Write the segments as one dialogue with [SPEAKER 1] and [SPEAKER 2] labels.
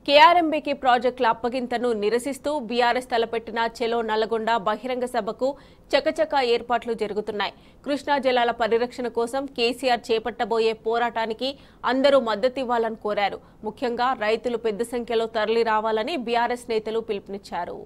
[SPEAKER 1] కేఆర్ఎంబీకి ప్రాజెక్టుల అప్పగింతను నిరసిస్తూ బీఆర్ఎస్ తలపెట్టిన చెలో నల్లగొండ బహిరంగ సభకు చకచకా ఏర్పాట్లు జరుగుతున్నాయి. కృష్ణా జలాల పరిరక్షణ కోసం కేసీఆర్ చేపట్టబోయే పోరాటానికి అందరూ మద్దతివ్వాలని కోరారు. ముఖ్యంగా రైతులు పెద్ద సంఖ్యలో తరలి రావాలని బీఆర్ఎస్ నేతలు పిలుపునిచ్చారు.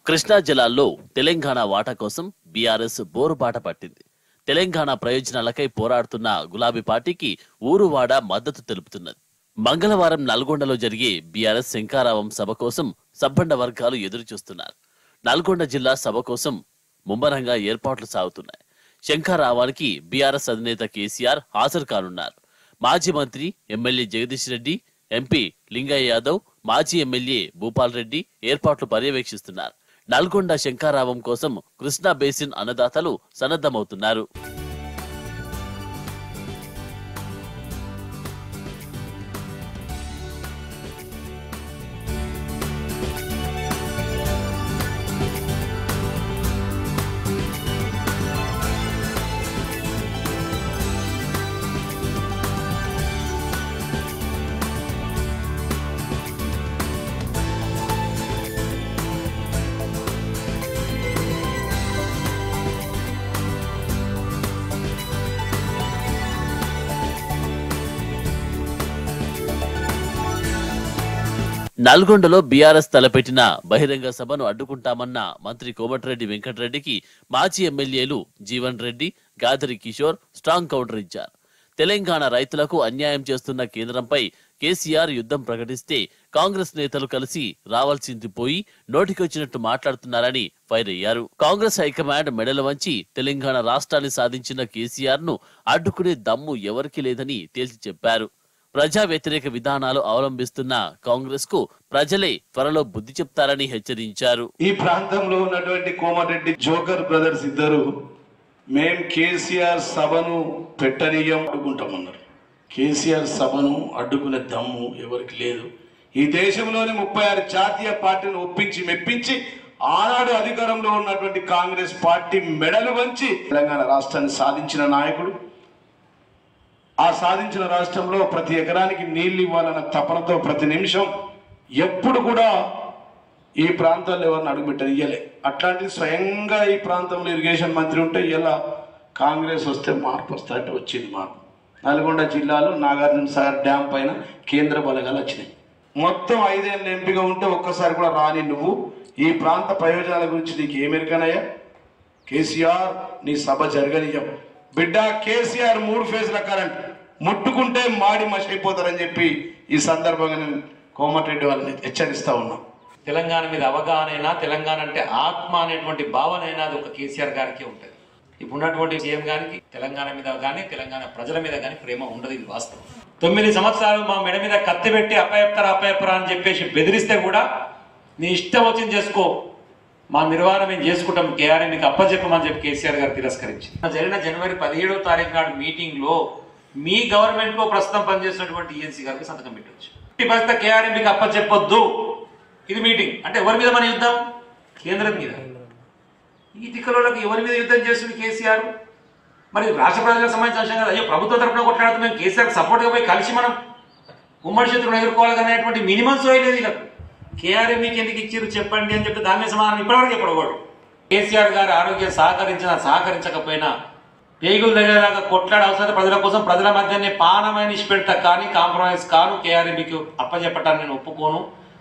[SPEAKER 2] కృష్ణా జలాల్లో తెలంగాణ వాటా కోసం బీఆర్ఎస్ బోరుబాట పట్టింది. తెలంగాణ ప్రయోజనాలకై పోరాడుతున్న గులాబీ పార్టీకి ఊరువాడ మద్దతు తెలుపుతున్నది. మంగళవారం నల్గొండలో జరిగే బీఆర్ఎస్ శంఖారావం సభ కోసం సబ్బండ వర్గాలు ఎదురుచూస్తున్నారు. నల్గొండ జిల్లా సభ కోసం ముమ్మరంగా ఏర్పాట్లు సాగుతున్నాయి. శంఖారావానికి బీఆర్ఎస్ అధినేత కేసీఆర్ హాజరు కానున్నారు. మాజీ మంత్రి ఎమ్మెల్యే జగదీష్ రెడ్డి, ఎంపీ లింగయ్య యాదవ్, మాజీ ఎమ్మెల్యే భూపాల్ రెడ్డి ఏర్పాట్లు పర్యవేక్షిస్తున్నారు. నల్గొండ శంఖారావం కోసం కృష్ణా బేసిన్ అన్నదాతలు సన్నద్ధమవుతున్నారు. నల్గొండలో బీఆర్ఎస్ తలపెట్టిన బహిరంగ సభను అడ్డుకుంటామన్న మంత్రి కోమటిరెడ్డి వెంకటరెడ్డికి మాజీ ఎమ్మెల్యేలు జీవన్ రెడ్డి, గాదరి కిషోర్ స్ట్రాంగ్ కౌంటర్ ఇచ్చారు. తెలంగాణ రైతులకు అన్యాయం చేస్తున్న కేంద్రంపై కేసీఆర్ యుద్ధం ప్రకటిస్తే కాంగ్రెస్ నేతలు కలిసి రావాల్సింది పోయి నోటికొచ్చినట్టు మాట్లాడుతున్నారని ఫైర్ అయ్యారు. కాంగ్రెస్ హైకమాండ్ మెడలు వంచి తెలంగాణ రాష్ట్రాన్ని సాధించిన కేసీఆర్ ను అడ్డుకునే దమ్ము ఎవరికి లేదని తేల్చి చెప్పారు. ప్రజా వ్యతిరేక విధానాలు అవలంబిస్తున్న కాంగ్రెస్ కు ప్రజలే త్వరలో బుద్ధి చెప్తారని హెచ్చరించారు.
[SPEAKER 3] ఈ ప్రాంతంలో ఉన్నటువంటి కోమటిరెడ్డి జోకర్ బ్రదర్స్ ఇద్దరు మేం కేసీఆర్ సభను పెట్టనీయం అడ్డుకుంటామన్నారు. కేసీఆర్ సభను అడ్డుకునే దమ్ము ఎవరికి లేదు. ఈ దేశంలోని 36 జాతీయ పార్టీలను ఒప్పించి మెప్పించి ఆనాడు అధికారంలో ఉన్నటువంటి కాంగ్రెస్ పార్టీ మెడలు వంచి తెలంగాణ రాష్ట్రాన్ని సాధించిన నాయకుడు. ఆ సాధించిన రాష్ట్రంలో ప్రతి ఎకరానికి నీళ్లు ఇవ్వాలన్న తపనతో ప్రతి నిమిషం ఎప్పుడు కూడా ఈ ప్రాంతాల్లో ఎవరిని అడుగుపెట్టారు ఇయ్యలే. అట్లాంటిది స్వయంగా ఈ ప్రాంతంలో ఇరిగేషన్ మంత్రి ఉంటే ఇలా కాంగ్రెస్ వస్తే మార్పు వస్తా అంటే వచ్చింది మార్పు. నల్గొండ జిల్లాలో నాగార్జున సాగర్ డ్యామ్ పైన కేంద్ర బలగాలు వచ్చినాయి. మొత్తం 5 ఏళ్ళ ఎంపీగా ఉంటే ఒక్కసారి కూడా రాని నువ్వు ఈ ప్రాంత ప్రయోజనాల గురించి నీకు ఏమెరికనయ్యా? కేసీఆర్ నీ సభ జరగనీయం బిడ్డ. కేసీఆర్ 3 ఫేజ్ల కరెంట్ ముట్టుకుంటే మాడి మషైపోతారని చెప్పి ఈ సందర్భంగా నేను కోమటిరెడ్డి వాళ్ళని హెచ్చరిస్తా ఉన్నాం.
[SPEAKER 4] తెలంగాణ మీద అవగాహన, తెలంగాణ అంటే ఆత్మ అనేటువంటి భావన అయినా అది ఒక కేసీఆర్ గారికి ఉంటుంది. ఇప్పుడు ఉన్నటువంటి సీఎం గారికి తెలంగాణ మీద కానీ తెలంగాణ ప్రజల మీద కానీ ప్రేమ ఉండదు. ఇది వాస్తవం. 9 సంవత్సరాలు మా మెడ మీద కత్తి పెట్టి అప్పయప్తరా అని చెప్పేసి బెదిరిస్తే కూడా నీ ఇష్టం వచ్చింది చేసుకో, మా నిర్వహణ మేము చేసుకుంటాం, కేఆర్ఎంకి అప్పచెప్పమని చెప్పి కేసీఆర్ గారు తిరస్కరించి జరిగిన జనవరి 17వ తారీఖు నాడు మీటింగ్ లో మీ గవర్నమెంట్ లో ప్రస్తుతం పనిచేస్తున్నటువంటి ఈఎన్సీ గారికి సంతకం పెట్టవచ్చు. పరిస్థితి కేఆర్ఎంకి అప్పచెప్పొద్దు. ఇది మీటింగ్ అంటే ఎవరి మీద మన యుద్ధం? కేంద్రం మీద. ఈ దిక్కులకు ఎవరి మీద యుద్ధం చేస్తుంది కేసీఆర్? మరి రాష్ట్ర ప్రజలకు సంబంధించిన అంశం కదా. అయ్యో ప్రభుత్వం తరఫున కొట్లాడుతూ మేము కేసీఆర్ సపోర్ట్గా పోయి కలిసి మనం ఉమ్మడి శత్రువును ఎదుర్కోవాలనేటువంటి మినిమం సోయలేదు వీళ్ళకు. కేఆర్ఎంకి ఎందుకు ఇచ్చారు చెప్పండి అని చెప్పి దాని మీద సమాధానం ఇప్పటివరకు చెప్పకూడదు. కేసీఆర్ గారు ఆరోగ్యం సహకరించకపోయినా పేగుల దగ్గరలాగా కొట్లాడే అవసరం ప్రజల కోసం ప్రజల మధ్యనే పానమైన ఇష్టపెడతా కానీ కాంప్రమైజ్ కాను. కేఆర్ఎంకి అప్పచెప్పటాన్ని నేను ఒప్పుకోను.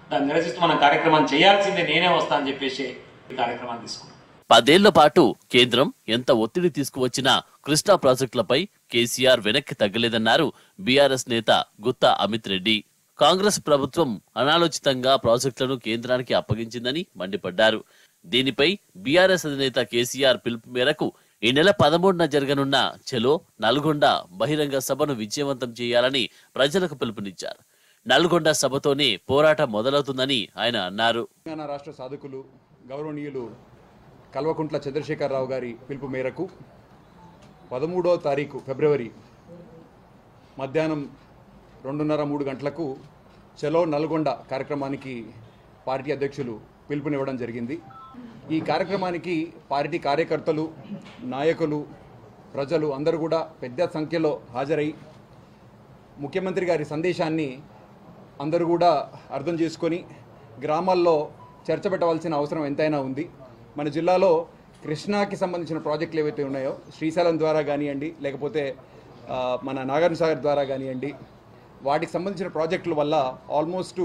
[SPEAKER 4] దాన్ని నిరసిస్తూ మనం కార్యక్రమాన్ని చేయాల్సిందే, నేనే వస్తా అని చెప్పేసి ఈ కార్యక్రమాన్ని తీసుకున్నాం.
[SPEAKER 2] 10 ఏళ్ల పాటు కేంద్రం ఎంత ఒత్తిడి తీసుకువచ్చినా కృష్ణా ప్రాజెక్టులపై కేసీఆర్ వెనక్కి తగ్గలేదన్నారు బీఆర్ఎస్ నేత గుత్తా అమిత్ రెడ్డి. కాంగ్రెస్ ప్రభుత్వం అనాలోచితంగా ప్రాజెక్టులను కేంద్రానికి అప్పగించిందని మండిపడ్డారు. దీనిపై బీఆర్ఎస్ అధినేత కేసీఆర్ పిలుపు మేరకు ఈ నెల 13న జరగనున్న చెలో నల్గొండ బహిరంగ సభను విజయవంతం చేయాలని ప్రజలకు పిలుపునిచ్చారు. నల్గొండ సభతోనే పోరాటం మొదలవుతుందని ఆయన అన్నారు.
[SPEAKER 5] తెలంగాణ రాష్ట్ర సాధకులు గౌరవనీయులు కల్వకుంట్ల చంద్రశేఖరరావు గారి పిలుపు మేరకు 13వ తారీఖు ఫిబ్రవరి మధ్యాహ్నం 2:30-3 గంటలకు చలో నల్గొండ కార్యక్రమానికి పార్టీ అధ్యక్షులు పిలుపునివ్వడం జరిగింది. ఈ కార్యక్రమానికి పార్టీ కార్యకర్తలు, నాయకులు, ప్రజలు అందరూ కూడా పెద్ద సంఖ్యలో హాజరై ముఖ్యమంత్రి గారి సందేశాన్ని అందరూ కూడా అర్థం చేసుకొని గ్రామాల్లో చర్చ పెట్టవలసిన అవసరం ఎంతైనా ఉంది. మన జిల్లాలో కృష్ణాకి సంబంధించిన ప్రాజెక్టులు ఏవైతే ఉన్నాయో శ్రీశైలం ద్వారా కానివ్వండి, లేకపోతే మన నాగార్జున సాగర్ ద్వారా కానివ్వండి, వాటికి సంబంధించిన ప్రాజెక్టుల వల్ల ఆల్మోస్ట్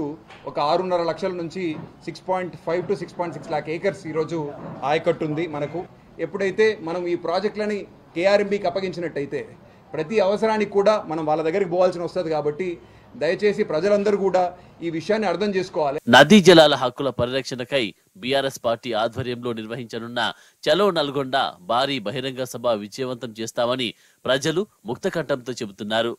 [SPEAKER 5] ఒక 6.5 లక్షల నుంచి 6.5 to 6.6 lakh ఏకర్స్ ఈరోజు ఆయకట్టు ఉంది మనకు. ఎప్పుడైతే మనం ఈ ప్రాజెక్టులని కేఆర్ఎంబీకి అప్పగించినట్టయితే ప్రతి అవసరానికి కూడా మనం వాళ్ళ దగ్గరికి పోవాల్సి వస్తుంది. కాబట్టి దయచేసి ప్రజలందరూ కూడా ఈ విషయాన్ని అర్థం చేసుకోవాలి.
[SPEAKER 2] నదీ జలాల హక్కుల పరిరక్షణకై బీఆర్ఎస్ పార్టీ ఆధ్వర్యంలో నిర్వహించనున్న చలో నల్గొండ భారీ బహిరంగ సభ విజయవంతం చేస్తామని ప్రజలు ముక్తకంఠంతో చెబుతున్నారు.